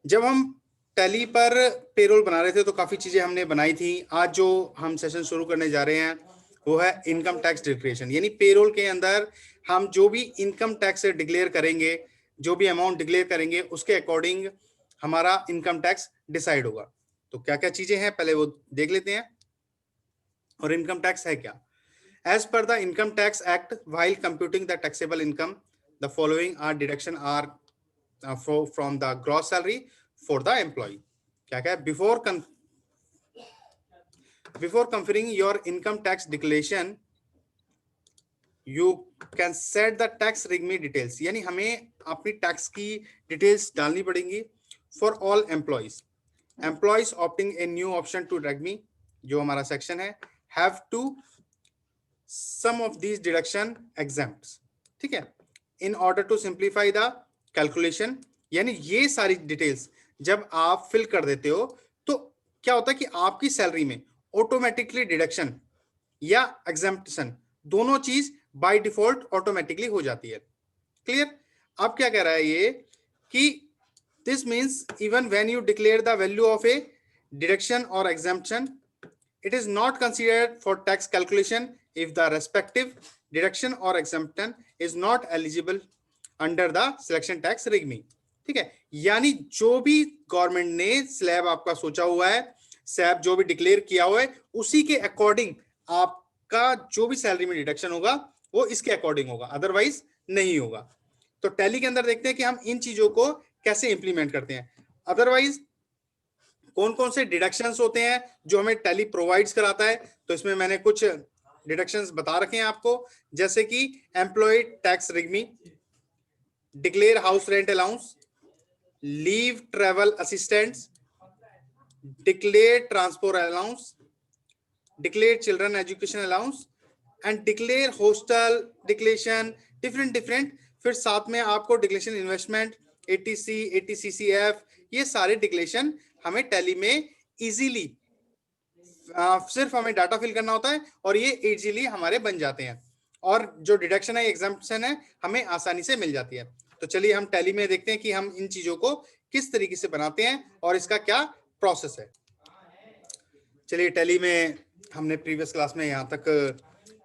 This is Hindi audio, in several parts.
जब हम टैली पर पेरोल बना रहे थे तो काफी चीजें हमने बनाई थी। आज जो हम सेशन शुरू करने जा रहे हैं वो है इनकम टैक्स डिक्लेरेशन, यानी पेरोल के अंदर हम जो भी इनकम टैक्स डिक्लेयर करेंगे, जो भी अमाउंट डिक्लेयर करेंगे उसके अकॉर्डिंग हमारा इनकम टैक्स डिसाइड होगा। तो क्या क्या चीजें हैं पहले वो देख लेते हैं। और इनकम टैक्स है क्या? As per the income tax act, while computing the taxable income, the following are deduction are from the gross salary for the employee. क्या क्या? Before conferring your income tax declaration you can set the tax regime details, यानी हमें अपनी टैक्स की डिटेल्स डालनी पड़ेंगी for all employees opting a new option to regime, जो हमारा सेक्शन है, have to some of these deduction exempts. ठीक है, इन order to simplify the calculation, यानी ये सारी डिटेल्स जब आप फिल कर देते हो तो क्या होता है कि आपकी सैलरी में ऑटोमेटिकली डिडक्शन या एग्जेम्प्शन दोनों चीज बाय डिफॉल्ट ऑटोमेटिकली हो जाती है। क्लियर? अब क्या कह रहा है ये कि this means even when you declare the value of A deduction और एग्जेम्प्शन, it is not considered for tax calculation if the respective deduction or exemption is not eligible under the selection tax regime। ठीक है, यानी जो भी गवर्नमेंट ने स्लैब आपका सोचा हुआ है, स्लैब जो भी डिक्लेयर किया हुआ है, उसी के अकॉर्डिंग आपका जो भी सैलरी में डिडक्शन होगा वो इसके अकॉर्डिंग होगा, अदरवाइज नहीं होगा। तो टैली के अंदर देखते हैं कि हम इन चीजों को कैसे इंप्लीमेंट करते हैं। अदरवाइज कौन कौन से डिडक्शंस होते हैं जो हमें टैली प्रोवाइड्स कराता है, तो इसमें मैंने कुछ डिडक्शंस बता रखे हैं आपको, जैसे कि employee tax regime, declare house rent allowance, leave travel assistants, declare transport allowance, declare children education allowance and declare hostel declaration, different. फिर साथ में आपको डिक्लेरेशन इन्वेस्टमेंट, एटीसी, एटीसीसीएफ, ये सारे डिक्लेरेशन हमें टैली में इजीली सिर्फ हमें डाटा फिल करना होता है और ये इजीली हमारे बन जाते हैं, और जो डिडक्शन है, एग्जम्पशन है, हमें आसानी से मिल जाती है। तो चलिए हम टैली में देखते हैं कि हम इन चीजों को किस तरीके से बनाते हैं और इसका क्या प्रोसेस है। चलिए, टैली में हमने प्रीवियस क्लास में यहाँ तक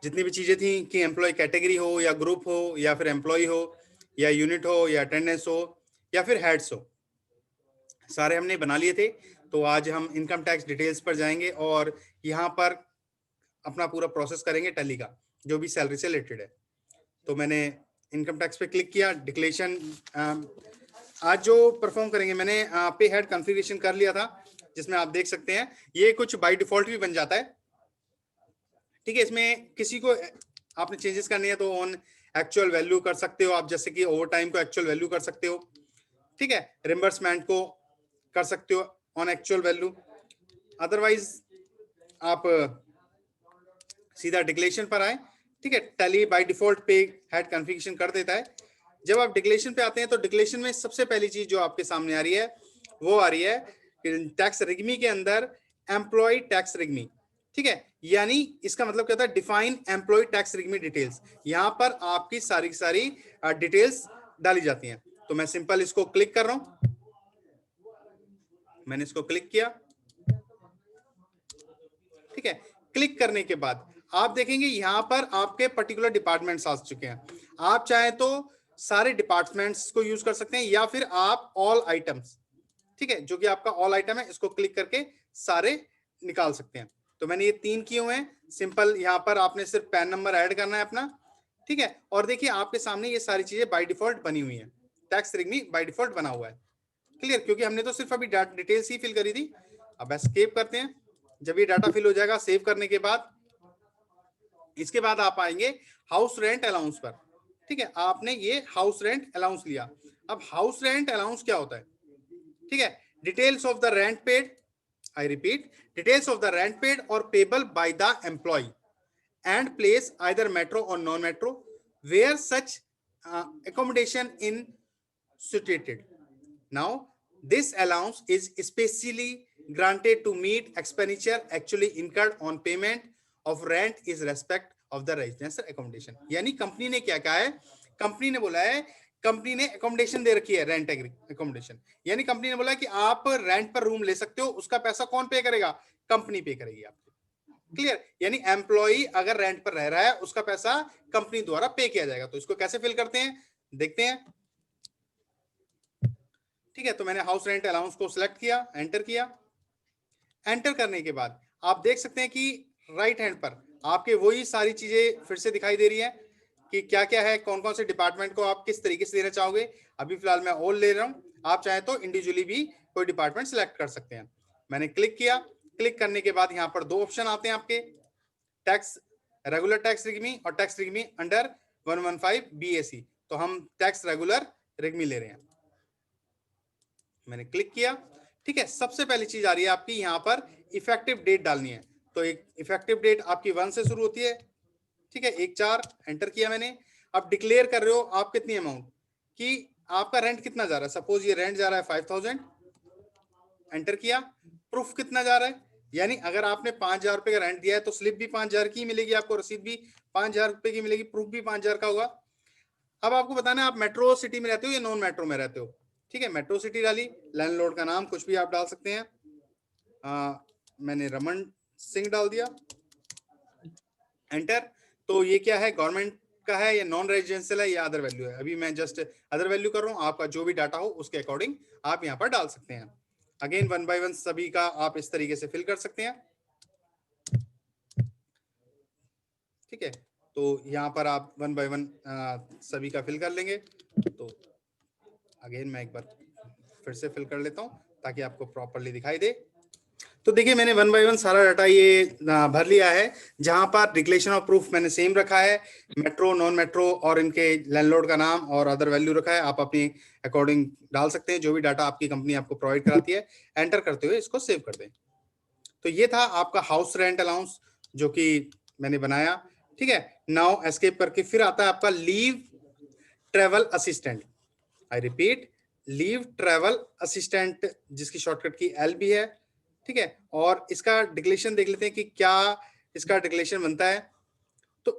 जितनी भी चीजें थी कि एम्प्लॉय कैटेगरी हो या ग्रुप हो या फिर एम्प्लॉय हो या यूनिट हो या अटेंडेंस हो या फिर हेड्स हो, सारे हमने बना लिए थे। तो आज हम इनकम टैक्स डिटेल्स पर जाएंगे और यहाँ पर अपना पूरा प्रोसेस करेंगे टैली का, जो भी सैलरी से रिलेटेड है। तो मैंने इनकम टैक्स पे क्लिक किया, डिक्लेरेशन आज जो परफॉर्म करेंगे, मैंने पे हेड कॉन्फ़िगरेशन कर लिया था, जिसमें आप देख सकते हैं ये कुछ बाय डिफॉल्ट भी बन जाता है। ठीक है, इसमें किसी को आपने चेंजेस करनी है तो ऑन एक्चुअल वैल्यू कर सकते हो आप, जैसे कि ओवर टाइम को एक्चुअल वैल्यू कर सकते हो। ठीक है, रिम्बर्समेंट को कर सकते हो ऑन एक्चुअल वैल्यू, अदरवाइज आप सीधा डिक्लेरेशन पर आए। ठीक है, टैली बाय डिफॉल्ट पे हेड कॉन्फ़िगरेशन कर देता है। जब आप डिक्लेरेशन पे आते हैं तो डिक्लेरेशन में सबसे पहली चीज जो आपके सामने आ रही है वो आ रही है टैक्स रिगमी के अंदर एम्प्लॉय टैक्स रिगमी। ठीक है, यानी इसका मतलब क्या होता है, define employ tax regime details. यहां पर आपकी सारी सारी डिटेल्स डाली जाती हैं। तो मैं सिंपल इसको क्लिक कर रहा हूं, मैंने इसको क्लिक किया। ठीक है, क्लिक करने के बाद आप देखेंगे यहां पर आपके पर्टिकुलर डिपार्टमेंट्स आ चुके हैं। आप चाहे तो सारे डिपार्टमेंट्स को यूज कर सकते हैं या फिर आप ऑल आइटम्स, ठीक है, जो कि आपका ऑल आइटम है, इसको क्लिक करके सारे निकाल सकते हैं। तो मैंने ये 3 किए हुए हैं। सिंपल यहां पर आपने सिर्फ पैन नंबर ऐड करना है अपना। ठीक है, और देखिए आपके सामने ये सारी चीजें बाय डिफॉल्ट बनी हुई हैं, टैक्स रिगमी बाय डिफॉल्ट बना हुआ है। क्लियर? क्योंकि हमने तो सिर्फ अभी डिटेल्स ही फिल करी थी। अब एस्केप करते हैं। जब ये डाटा फिल हो जाएगा, सेव करने के बाद इसके बाद आप आएंगे हाउस रेंट अलाउंस पर। ठीक है, आपने ये हाउस रेंट अलाउंस लिया। अब हाउस रेंट अलाउंस क्या होता है? ठीक है, details of the rent paid, I repeat, details of the rent paid और payable by the employee and place either metro or non-metro where such accommodation in situated. Now, this allowance is specially granted to meet expenditure actually incurred on payment of rent is respect of the residential accommodation। यानी कंपनी ने क्या कहा है? कंपनी ने बोला है कंपनी ने एकोमोडेशन दे रखी है, रेंट एकोमोडेशन, यानी कंपनी ने बोला कि आप रेंट पर रूम ले सकते हो, उसका पैसा कौन पे करेगा? कंपनी पे करेगी आपको। क्लियर? यानी एम्प्लॉई अगर रेंट पर रह रहा है उसका पैसा कंपनी द्वारा पे किया जाएगा। तो इसको कैसे फिल करते हैं देखते हैं। ठीक है, तो मैंने हाउस रेंट अलाउंस को सिलेक्ट किया, एंटर किया। एंटर करने के बाद आप देख सकते हैं कि राइट हैंड पर आपके वही सारी चीजें फिर से दिखाई दे रही है कि क्या क्या है, कौन कौन से डिपार्टमेंट को आप किस तरीके से देना चाहोगे। अभी फिलहाल मैं ऑल ले रहा हूं, आप चाहे तो इंडिविजुअली भी कोई डिपार्टमेंट सिलेक्ट कर सकते हैं। मैंने क्लिक किया। क्लिक करने के बाद यहाँ पर दो ऑप्शन आते हैं आपके, टैक्स रेगुलर टैक्स रिगमी और टैक्स रिगमी अंडर 115 BAC। तो हम टैक्स रेगुलर रिगमी ले रहे हैं। मैंने क्लिक किया। ठीक है, सबसे पहली चीज आ रही है आपकी यहाँ पर इफेक्टिव डेट डालनी है। तो एक इफेक्टिव डेट आपकी 1 से शुरू होती है। ठीक है, 1/4 एंटर किया मैंने। अब डिक्लेयर कर रहे हो आप कितनी अमाउंट कि आपका रेंट कितना जा रहा है। सपोज ये रेंट जा रहा है 5000, एंटर किया। प्रूफ कितना जा रहा है, यानी अगर आपने 5000 रुपए का रेंट दिया है तो स्लिप भी 5000 की मिलेगी आपको, रसीद भी 5000 रुपए की मिलेगी, प्रूफ भी 5000 का होगा। अब आपको बताना है आप मेट्रो सिटी में रहते हो या नॉन मेट्रो में रहते हो। ठीक है, मेट्रो सिटी डाली, लैंडलॉर्ड का नाम कुछ भी आप डाल सकते हैं। मैंने रमन सिंह डाल दिया, एंटर। तो ये क्या है, गवर्नमेंट का है या नॉन रेजिडेंशियल है या अदर वैल्यू है। अभी मैं जस्ट अदर वैल्यू कर रहा हूँ, आपका जो भी डाटा हो उसके अकॉर्डिंग आप यहाँ पर डाल सकते हैं। अगेन 1 बाय 1 सभी का आप इस तरीके से फिल कर सकते हैं। ठीक है, तो यहाँ पर आप 1 बाय 1 सभी का फिल कर लेंगे। तो अगेन मैं एक बार फिर से फिल कर लेता हूँ ताकि आपको प्रॉपरली दिखाई दे। तो देखिए मैंने 1 बाय 1 सारा डाटा ये भर लिया है। जहां पर डिक्लेरेशन ऑफ प्रूफ मैंने सेम रखा है, मेट्रो नॉन मेट्रो और इनके लैंडलॉर्ड का नाम और अदर वैल्यू रखा है। आप अपनी अकॉर्डिंग डाल सकते हैं जो भी डाटा आपकी कंपनी आपको प्रोवाइड कराती है। एंटर करते हुए इसको सेव कर दें। तो ये था आपका हाउस रेंट अलाउंस जो कि मैंने बनाया। ठीक है, नाउ एस्केप करके फिर आता है आपका leave travel assistant. I repeat, leave travel assistant, जिसकी शॉर्टकट की एल भी है। ठीक है, और इसका डिक्लेरेशन देख लेते हैं कि क्या इसका डिक्लेरेशन बनता है। तो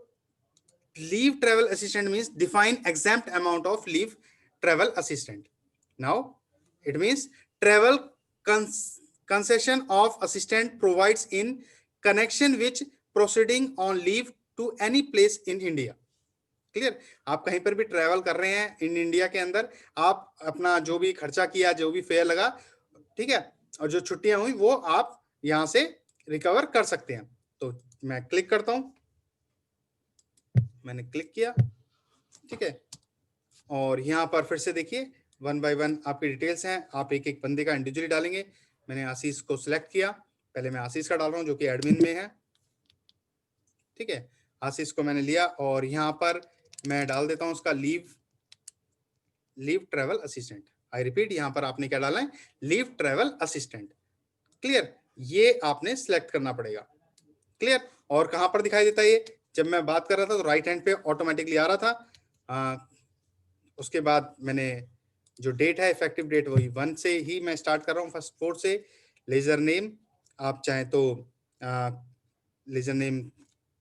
leave travel assistant means define exempt amount of leave travel assistant. Now it means travel concession of assistant provides in connection with proceeding on leave to any place in India। Clear, आप कहीं पर भी ट्रैवल कर रहे हैं इन इंडिया के अंदर, आप अपना जो भी खर्चा किया, जो भी फेयर लगा, ठीक है, और जो छुट्टियां हुई वो आप यहां से रिकवर कर सकते हैं। तो मैं क्लिक करता हूं, मैंने क्लिक किया। ठीक है, और यहाँ पर फिर से देखिए 1 बाय 1 आपकी डिटेल्स हैं, आप एक एक बंदे का इंडिविजुअली डालेंगे। मैंने आशीष को सिलेक्ट किया, पहले मैं आशीष का डाल रहा हूँ जो कि एडमिन में है। ठीक है, आशीष को मैंने लिया और यहाँ पर मैं डाल देता हूँ उसका leave travel assistant. I repeat, यहाँ पर आपने क्या डाला है, लीव ट्रेवल असिस्टेंट। क्लियर, ये आपने सिलेक्ट करना पड़ेगा। क्लियर, और कहां पर दिखाई देता है ये, जब मैं बात कर रहा था तो राइट हैंड पे ऑटोमेटिकली आ रहा था। उसके बाद मैंने जो डेट है इफेक्टिव डेट वही 1 से ही मैं स्टार्ट कर रहा हूँ, फर्स्ट 4 से। लेजर नेम आप चाहें तो लेजर नेम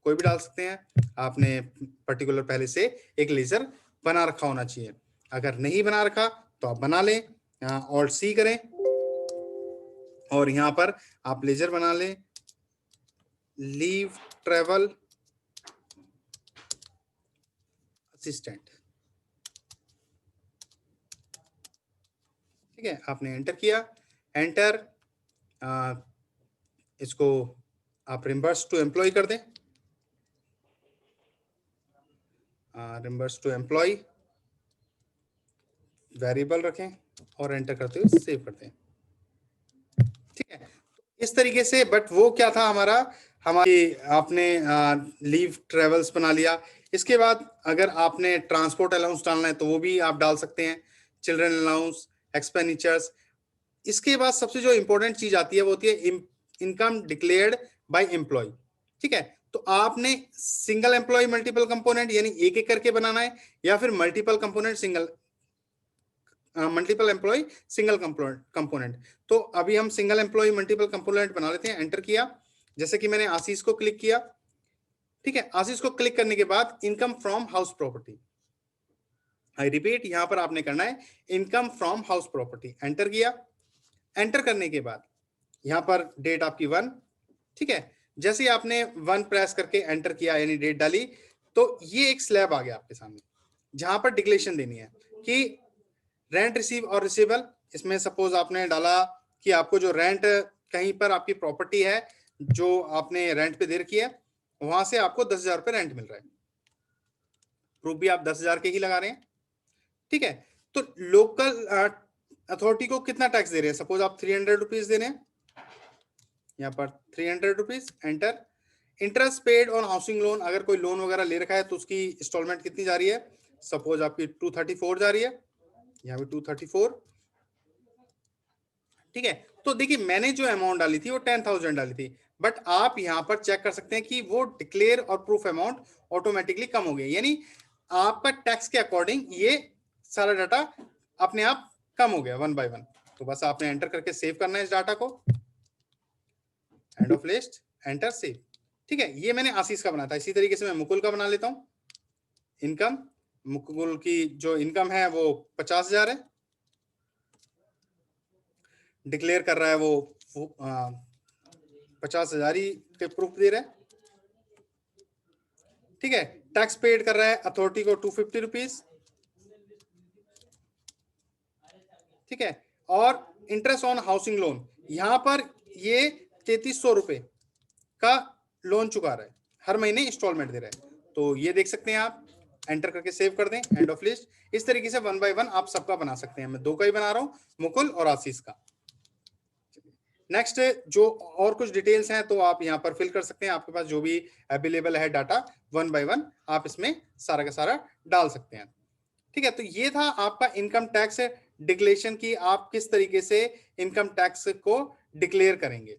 कोई भी डाल सकते हैं। आपने पर्टिकुलर पहले से एक लेजर बना रखा होना चाहिए, अगर नहीं बना रखा तो आप बना लें, ऑल्ट सी करें और यहाँ पर आप लेजर बना लें, लीव ट्रेवल असिस्टेंट। ठीक है, आपने एंटर किया। एंटर, इसको आप रिम्बर्स टू एम्प्लॉय कर दें, रिम्बर्स टू एम्प्लॉय वेरिएबल रखें और एंटर करते हुए सेव करते हैं। ठीक है, इस तरीके से। बट वो क्या था हमारी आपने लीव ट्रेवल्स बना लिया। इसके बाद अगर आपने ट्रांसपोर्ट अलाउंस डालना है तो वो भी आप डाल सकते हैं, चिल्ड्रन अलाउंस, एक्सपेंडिचर्स। इसके बाद सबसे जो इंपॉर्टेंट चीज आती है वो होती है इनकम डिक्लेयर्ड बाय एम्प्लॉय। ठीक है, तो आपने सिंगल एम्प्लॉय मल्टीपल कंपोनेंट यानी एक एक करके बनाना है, या फिर multiple component single multiple employ single component. तो अभी हम सिंगल एम्प्लॉय मल्टीपल कंपोनेंट बना लेते हैं। एंटर किया, जैसे कि मैंने आशीष को क्लिक किया। ठीक है, आशीष को क्लिक करने के बाद income from house property, I repeat, यहां पर आपने करना है income from house property, enter किया। एंटर करने के बाद यहां पर डेट आपकी 1, ठीक है। जैसे ही आपने 1 प्रेस करके एंटर किया यानी डेट डाली, तो ये एक स्लैब आ गया आपके सामने जहां पर डिक्लेरेशन देनी है कि रेंट रिसीव और रिसीवेबल। इसमें सपोज आपने डाला कि आपको जो रेंट, कहीं पर आपकी प्रॉपर्टी है जो आपने रेंट पे दे रखी है, वहां से आपको 10,000 रुपए रेंट मिल रहा है, प्रूफ भी आप 10,000 के ही लगा रहे हैं, ठीक है। तो लोकल अथॉरिटी को कितना टैक्स दे रहे हैं, सपोज आप 300 रुपीज दे रहे हैं, यहाँ पर 300 rupees, enter. Interest paid on housing loan, अगर कोई लोन वगैरह ले रखा है तो उसकी इंस्टॉलमेंट कितनी जा रही है, सपोज आपकी 234 जा रही है, यहाँ पे 234, ठीक है। तो देखिए मैंने जो अमाउंट डाली थी वो 10,000 डाली थी, बट आप यहां पर चेक कर सकते हैं कि वो डिक्लेयर और प्रूफ अमाउंट ऑटोमेटिकली कम हो गई, यानी आपका टैक्स के अकॉर्डिंग ये सारा डाटा अपने आप कम हो गया 1 बाय 1। तो बस आपने एंटर करके सेव करना है इस डाटा को, end of list, enter save, ठीक है। ये मैंने आशीष का बनाया था, इसी तरीके से मैं मुकुल का बना लेता हूं। इनकम, मुकुल की जो इनकम है वो 50,000 है, डिक्लेयर कर रहा है वो 50,000 ही के प्रूफ दे रहा है, ठीक है। टैक्स पेड कर रहा है अथॉरिटी को 250 रुपीज, ठीक है। और इंटरेस्ट ऑन हाउसिंग लोन, यहां पर ये 3,300 रुपए का लोन चुका रहा है, हर महीने इंस्टॉलमेंट दे रहा है। तो ये देख सकते हैं आप, एंटर करके सेव कर दें, एंड ऑफ लिस्ट। इस तरीके से 1 बाय 1 आप सबका बना सकते हैं, मैं 2 का ही बना रहा हूं, मुकुल और आशीष का। नेक्स्ट जो और कुछ डिटेल्स हैं तो आप यहाँ पर फिल कर सकते हैं, आपके पास जो भी अवेलेबल है डाटा 1 बाय 1 आप इसमें सारा का सारा डाल सकते हैं, ठीक है। तो ये था आपका इनकम टैक्स डिक्लेरेशन की, आप किस तरीके से इनकम टैक्स को डिक्लेयर करेंगे।